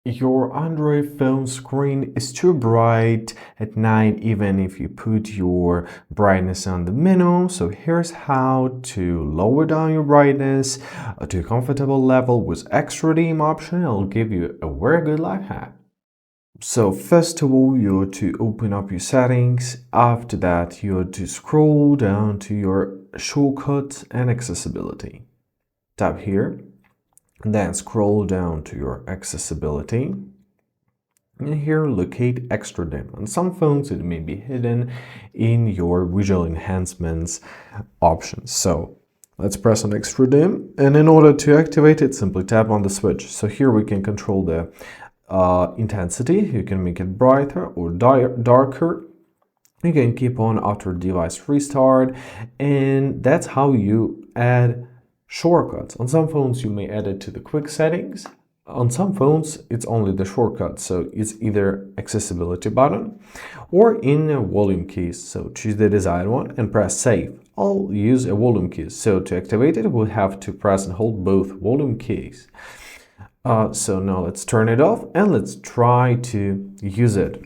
Your Android phone screen is too bright at night, even if you put your brightness on the minimum. So here's how to lower down your brightness to a comfortable level with extra dim option. I'll give you a very good life hack. So first of all, you have to open up your settings. After that, you have to scroll down to your shortcuts and accessibility. Tap here. Then scroll down to your accessibility. And here locate extra dim. On some phones it may be hidden in your visual enhancements options. So let's press on extra dim, and in order to activate it, simply tap on the switch. So here we can control the intensity. You can make it brighter or darker. You can keep on after device restart, and that's how you add shortcuts. On some phones you may add it to the quick settings. On some phones it's only the shortcut, so it's either accessibility button or in a volume keys. So choose the desired one and press save. I'll use a volume key, so to activate it we'll have to press and hold both volume keys. So now let's turn it off and let's try to use it.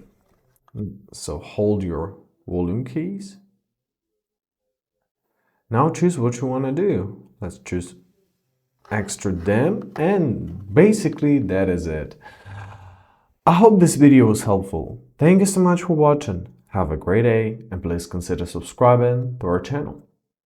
So hold your volume keys. Now choose what you want to do. Let's choose extra dim, and basically that is it. I hope this video was helpful. Thank you so much for watching. Have a great day, and please consider subscribing to our channel.